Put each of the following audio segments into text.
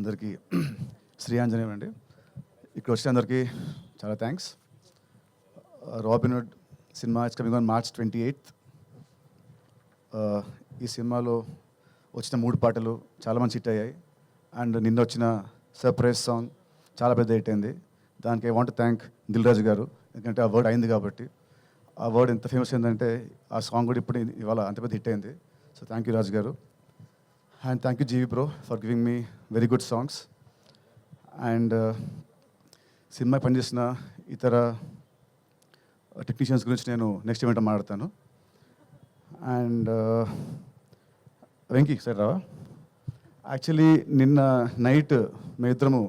అందరికీ శ్రీ ఆంజనేయం అండి. ఇక్కడ వచ్చిన అందరికీ చాలా థ్యాంక్స్. రాబిన్హుడ్ సినిమా it's coming on March 28th. ఈ సినిమాలో వచ్చిన 3 పాటలు చాలా మంచి హిట్ అయ్యాయి. అండ్ నిన్న వచ్చిన సర్ప్రైజ్ సాంగ్ చాలా పెద్ద హిట్ అయింది. దానికి I want thank Dil Raju గారు, ఎందుకంటే ఆ వర్డ్ అయింది కాబట్టి. ఆ వర్డ్ ఎంత ఫేమస్ అయిందంటే ఆ సాంగ్ కూడా ఇప్పుడు ఇవాళ అంత పెద్ద హిట్ అయింది. సో థ్యాంక్ యూ రాజు గారు. And thank you GV bro for giving me very good songs. And సినిమా పనిచేసిన ఇతర టెక్నీషియన్స్ గురించి నేను నెక్స్ట్ ఈవెంట్ మాట్లాడతాను. అండ్ వెంకీ సార్ రావా, యాక్చువల్లీ నిన్న నైట్ మేమిద్దరము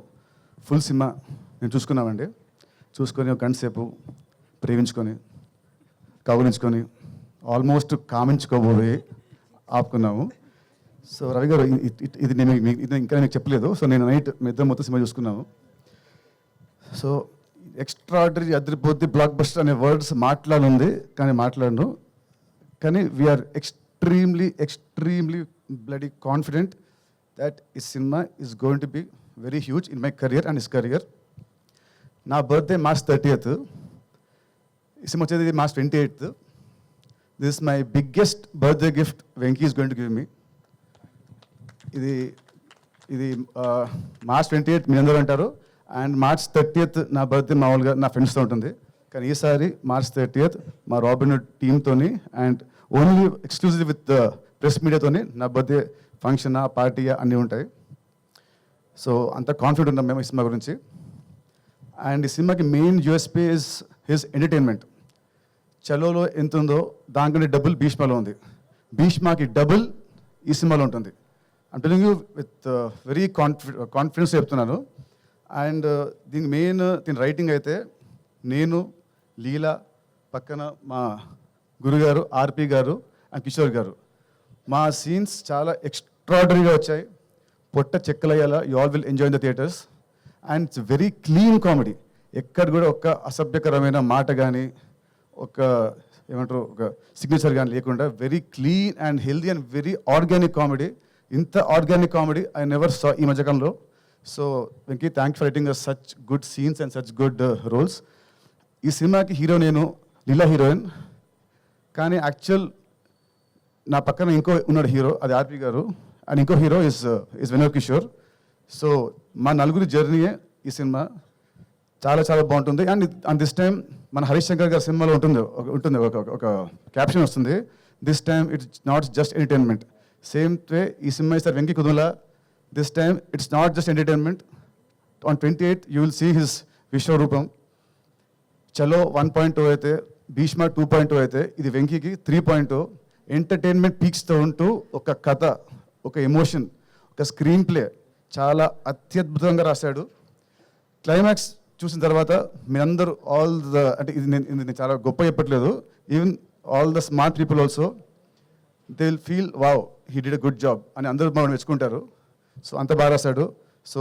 ఫుల్ సినిమా మేము చూసుకున్నామండి. చూసుకొని ఒక గంట సేపు ప్రేమించుకొని కౌలించుకొని ఆల్మోస్ట్ కామించుకోబోయి ఆపుకున్నాము. సో రవి గారు, ఇది నేను ఇంకా మీకు చెప్పలేదు. సో నేను నైట్ మీ ఇద్దరు మొత్తం సినిమా చూసుకున్నాము. సో ఎక్స్ట్రాడరీ, అదిరిపోద్ది, బ్లాక్ బస్టర్ అనే వర్డ్స్ మాట్లాడుంది కానీ మాట్లాడను. కానీ we are extremely bloody confident that ఈ cinema is going to be very huge in my career and his career. నా బర్త్డే March 30th, ఈ సినిమా వచ్చేది March 28th. This my biggest birthday gift Venky is going to give me. ఇది March 28th మీ అందరూ అంటారు, and March 30th నా birthday మామూలుగా నా ఫ్రెండ్స్తో ఉంటుంది. కానీ ఈసారి March 30th మా రాబిన్హుడ్ టీమ్తోని and only exclusive with press మీడియాతోని నా బర్త్డే ఫంక్షన్, పార్టీ అన్నీ ఉంటాయి. సో అంత కాన్ఫిడెంట్ ఉన్నాం మేము ఈ సినిమా గురించి. అండ్ ఈ సినిమాకి main USP is his entertainment. చలోలో ఎంత ఉందో దానికంటే డబుల్ భీష్మలో ఉంది. భీష్మకి డబుల్ ఈ సినిమాలో ఉంటుంది. I'm telling you with very confidence చెప్తున్నాను. అండ్ దీని రైటింగ్ అయితే నేను, లీలా, పక్కన మా గురుగారు ఆర్పి గారు అండ్ కిషోర్ గారు. మా సీన్స్ చాలా ఎక్స్ట్రాడనరీగా వచ్చాయి. పొట్ట చెక్కలయ్యేలా. You all will enjoy in the theatres. And it's very clean comedy. ఎక్కడ కూడా ఒక అసభ్యకరమైన మాట కానీ ఒక సిగ్నేచర్ కానీ లేకుండా very clean and healthy and very organic comedy. ఇంత organic comedy I never saw ఈ మధ్యకాలంలో. So Venky, thank for writing such good scenes and such good roles. ఈ సినిమాకి హీరో నేను, లీలా హీరోయిన్. కానీ యాక్చువల్ నా పక్కన ఇంకో ఉన్నాడు హీరో, అది ఆర్పి గారు. అండ్ ఇంకో hero is Vinod Kishore. So మా నలుగురి జర్నీయే ఈ సినిమా. చాలా చాలా బాగుంటుంది. అండ్ దిస్ టైం మన హరీష్ శంకర్ గారి సినిమాలో ఉంటుంది ఒక క్యాప్షన్ వస్తుంది, this time it's not just entertainment. Same way ఈ సినిమా ఇస్తారు Venky Kudula. This time it's not just entertainment. On 28th you will see his విశ్వరూపం. చలో 1.0 అయితే, భీష్మ 2.0 అయితే, ఇది వెంకీకి 3.0. ఎంటర్టైన్మెంట్ పీక్స్తో ఉంటూ ఒక కథ, ఒక ఎమోషన్, ఒక స్క్రీన్ ప్లే చాలా అత్యద్భుతంగా రాశాడు. క్లైమాక్స్ చూసిన తర్వాత మీ అందరూ అంటే ఇది నేను చాలా గొప్ప చెప్పట్లేదు, even all the smart people also they will feel wow he did a good job అని అందరూ మనం మెచ్చుకుంటారు. సో అంత బాగా రాశాడు. సో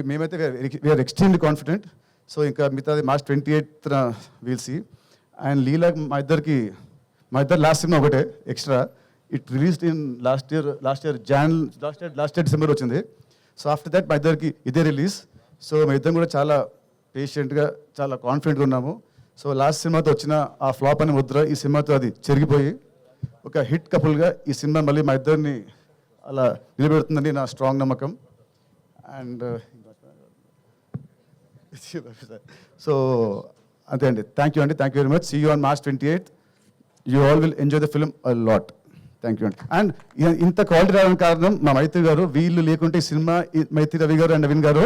మేమైతే వీఆర్ ఎక్స్ట్రీమ్లీ కాన్ఫిడెంట్. సో ఇంకా మిగతాది March 28th we'll see. And Leela మా ఇద్దరు లాస్ట్ సినిమా ఒకటే extra. It released in last year December వచ్చింది. సో ఆఫ్టర్ దట్ మా ఇద్దరికి ఇదే రిలీజ్. సో మా ఇద్దరం కూడా చాలా పేషెంట్గా, చాలా కాన్ఫిడెంట్గా ఉన్నాము. సో లాస్ట్ సినిమాతో వచ్చిన ఆ ఫ్లాప్ అనే ముద్ర ఈ సినిమాతో అది చెరిగిపోయి ఒక హిట్ కపుల్గా ఈ సినిమా మళ్ళీ మా ఇద్దరిని అలా నిలబెడుతుందని నా స్ట్రాంగ్ నమ్మకం. అండ్ సో అంతే అండి. Thank you very much. See you on March 28th. You all will enjoy the film a lot. Thank you అండి. అండ్ ఇంత క్వాలిటీ రావడానికి కారణం మా మైత్రి గారు. వీళ్ళు లేకుంటే ఈ సినిమా, మైత్రి రవి గారు అండ్ నవీన్ గారు,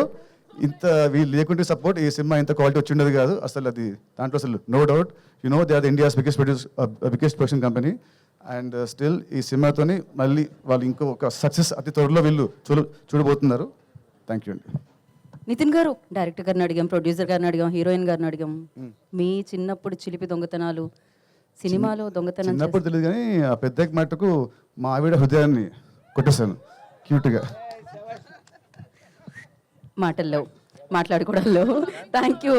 వీళ్ళు లేకుంటే సపోర్ట్ ఈ సినిమా ఇంత క్వాలిటీ వచ్చి ఉండదు కాదు అసలు. అది దాంట్లో అసలు no doubt. You know they are India's biggest production company. And still ఈ సినిమాతోని మళ్ళీ వాళ్ళు ఇంకో ఒక సక్సెస్ అతి త్వరలో వీళ్ళు చూడబోతున్నారు. థ్యాంక్ యూ అండి. నితిన్ గారు, డైరెక్టర్ గారిని అడిగాం, ప్రొడ్యూసర్ గారిని అడిగాం, హీరోయిన్ గారిని అడిగాం. మీ చిన్నప్పుడు చిలిపి దొంగతనాలు, సినిమాలో దొంగతనం చిన్నప్పుడు తెలియదు కానీ ఆ పెద్ద మట్టుకు మా ఆవిడ హృదయాన్ని కొట్టేశాను క్యూట్గా. మాటల్లో మాట్లాడుకోవడంలో. Thank you.